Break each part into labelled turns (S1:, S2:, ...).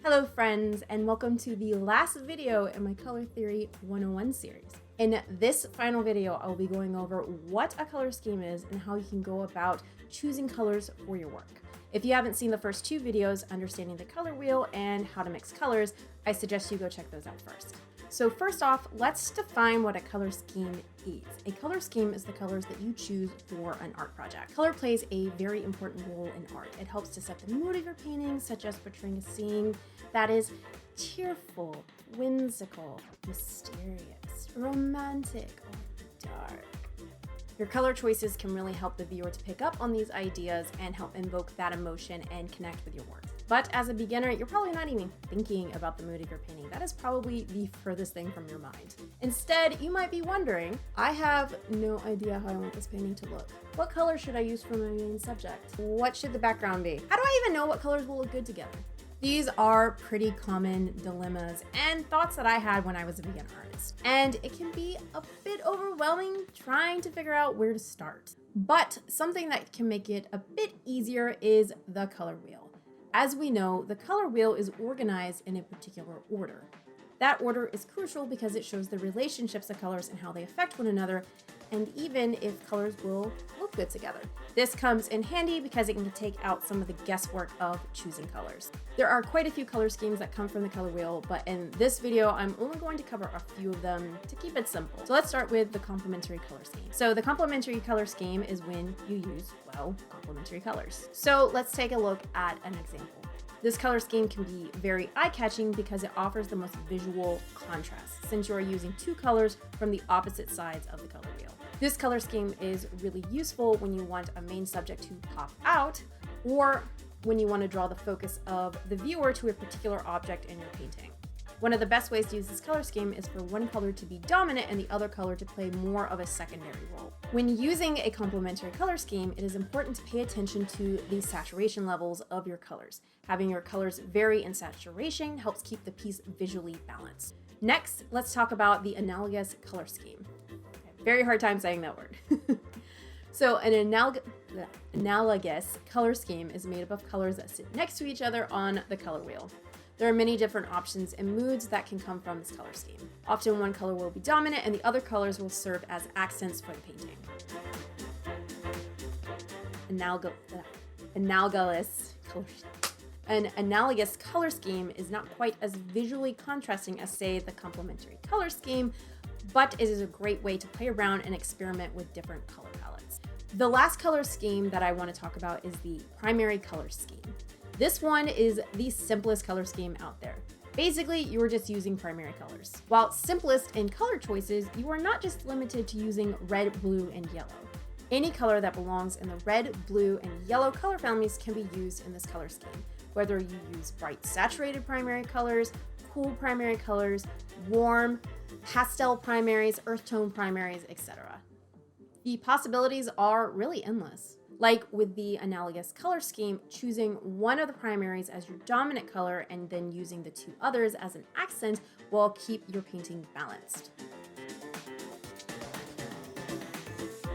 S1: Hello friends, and welcome to the last video in my Color Theory 101 series. In this final video, I'll be going over what a color scheme is and how you can go about choosing colors for your work. If you haven't seen the first two videos, Understanding the Color Wheel and How to Mix Colors, I suggest you go check those out first. So first off, let's define what a color scheme is. A color scheme is the colors that you choose for an art project. Color plays a very important role in art. It helps to set the mood of your painting, such as portraying a scene that is cheerful, whimsical, mysterious, romantic, or dark. Your color choices can really help the viewer to pick up on these ideas and help invoke that emotion and connect with your work. But as a beginner, you're probably not even thinking about the mood of your painting. That is probably the furthest thing from your mind. Instead, you might be wondering, I have no idea how I want this painting to look. What color should I use for my main subject? What should the background be? How do I even know what colors will look good together? These are pretty common dilemmas and thoughts that I had when I was a beginner artist. And it can be a bit overwhelming trying to figure out where to start. But something that can make it a bit easier is the color wheel. As we know, the color wheel is organized in a particular order. That order is crucial because it shows the relationships of colors and how they affect one another, and even if colors will look good together. This comes in handy because it can take out some of the guesswork of choosing colors. There are quite a few color schemes that come from the color wheel, but in this video, I'm only going to cover a few of them to keep it simple. So let's start with the complementary color scheme. So the complementary color scheme is when you use, well, complementary colors. So let's take a look at an example. This color scheme can be very eye-catching because it offers the most visual contrast, since you are using two colors from the opposite sides of the color wheel. This color scheme is really useful when you want a main subject to pop out, or when you want to draw the focus of the viewer to a particular object in your painting. One of the best ways to use this color scheme is for one color to be dominant and the other color to play more of a secondary role. When using a complementary color scheme, it is important to pay attention to the saturation levels of your colors. Having your colors vary in saturation helps keep the piece visually balanced. Next, let's talk about the analogous color scheme. Very hard time saying that word. So an analogous color scheme is made up of colors that sit next to each other on the color wheel. There are many different options and moods that can come from this color scheme. Often one color will be dominant and the other colors will serve as accents for the painting. An analogous color scheme is not quite as visually contrasting as, say, the complementary color scheme, but it is a great way to play around and experiment with different color palettes. The last color scheme that I want to talk about is the primary color scheme. This one is the simplest color scheme out there. Basically, you are just using primary colors. While simplest in color choices, you are not just limited to using red, blue, and yellow. Any color that belongs in the red, blue, and yellow color families can be used in this color scheme, whether you use bright saturated primary colors, cool primary colors, warm, pastel primaries, earth tone primaries, etc. The possibilities are really endless. Like with the analogous color scheme, choosing one of the primaries as your dominant color and then using the two others as an accent will keep your painting balanced.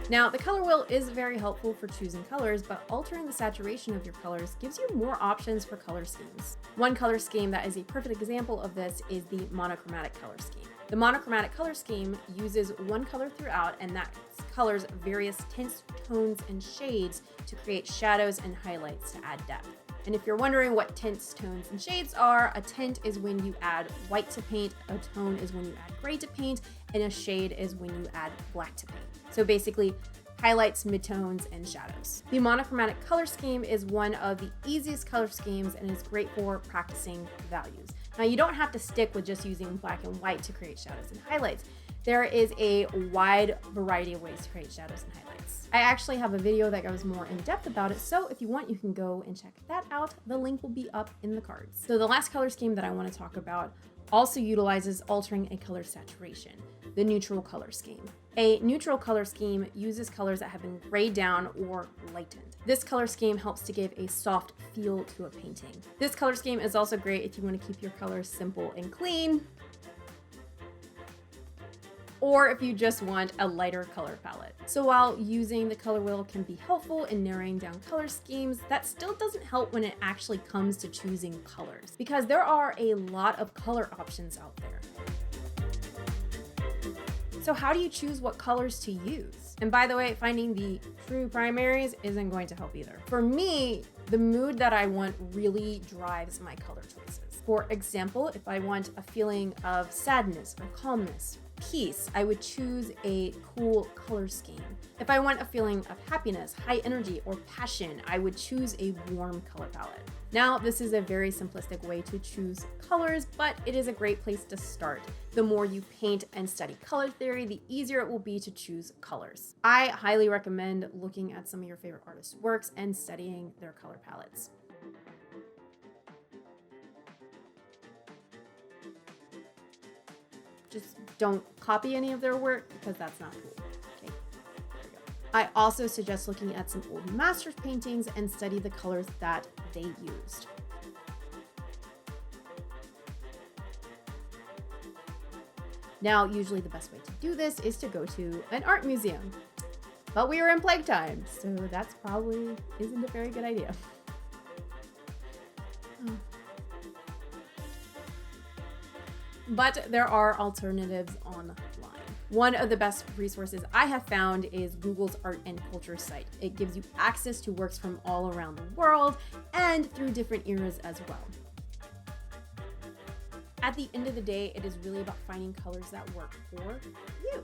S1: Now, the color wheel is very helpful for choosing colors, but altering the saturation of your colors gives you more options for color schemes. One color scheme that is a perfect example of this is the monochromatic color scheme. The monochromatic color scheme uses one color throughout, and that colors various tints, tones, and shades to create shadows and highlights to add depth. And if you're wondering what tints, tones, and shades are, a tint is when you add white to paint, a tone is when you add gray to paint, and a shade is when you add black to paint. So basically, highlights, midtones, and shadows. The monochromatic color scheme is one of the easiest color schemes and is great for practicing values. Now, you don't have to stick with just using black and white to create shadows and highlights. There is a wide variety of ways to create shadows and highlights. I actually have a video that goes more in depth about it, so if you want, you can go and check that out. The link will be up in the cards. So the last color scheme that I want to talk about also utilizes altering a color saturation, the neutral color scheme. A neutral color scheme uses colors that have been grayed down or lightened. This color scheme helps to give a soft feel to a painting. This color scheme is also great if you want to keep your colors simple and clean. or if you just want a lighter color palette. So while using the color wheel can be helpful in narrowing down color schemes, that still doesn't help when it actually comes to choosing colors, because there are a lot of color options out there. So how do you choose what colors to use? And by the way, finding the true primaries isn't going to help either. For me, the mood that I want really drives my color choices. For example, if I want a feeling of sadness or calmness, peace, I would choose a cool color scheme. If I want a feeling of happiness, high energy, or passion, I would choose a warm color palette. Now, this is a very simplistic way to choose colors, but it is a great place to start. The more you paint and study color theory, the easier it will be to choose colors. I highly recommend looking at some of your favorite artists' works and studying their color palettes. Just don't copy any of their work because that's not cool. Okay, there we go. I also suggest looking at some old masters paintings and study the colors that they used. Now, usually the best way to do this is to go to an art museum, but we were in plague time, so that's probably isn't a very good idea. But there are alternatives online. One of the best resources I have found is Google's Art and Culture site. It gives you access to works from all around the world and through different eras as well. At the end of the day, it is really about finding colors that work for you.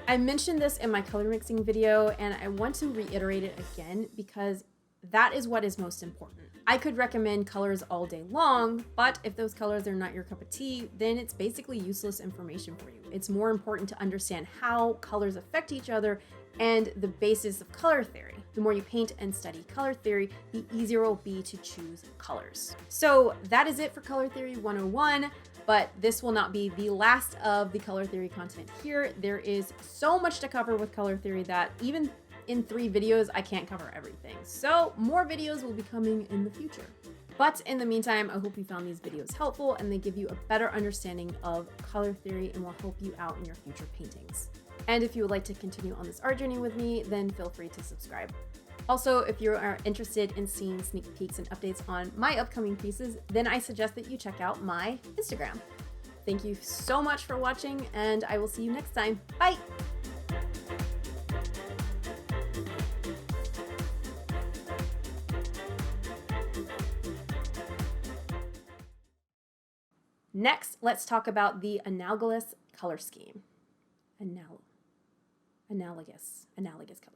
S1: I mentioned this in my color mixing video, and I want to reiterate it again because that is what is most important. I could recommend colors all day long, but if those colors are not your cup of tea, then it's basically useless information for you. It's more important to understand how colors affect each other and the basis of color theory. The more you paint and study color theory, the easier it will be to choose colors. So that is it for Color Theory 101, but this will not be the last of the color theory content here. There is so much to cover with color theory that even in 3 videos, I can't cover everything. So more videos will be coming in the future. But in the meantime, I hope you found these videos helpful and they give you a better understanding of color theory and will help you out in your future paintings. And if you would like to continue on this art journey with me, then feel free to subscribe. Also, if you are interested in seeing sneak peeks and updates on my upcoming pieces, then I suggest that you check out my Instagram. Thank you so much for watching, and I will see you next time. Bye! Next, let's talk about the analogous color scheme. Analogous color scheme.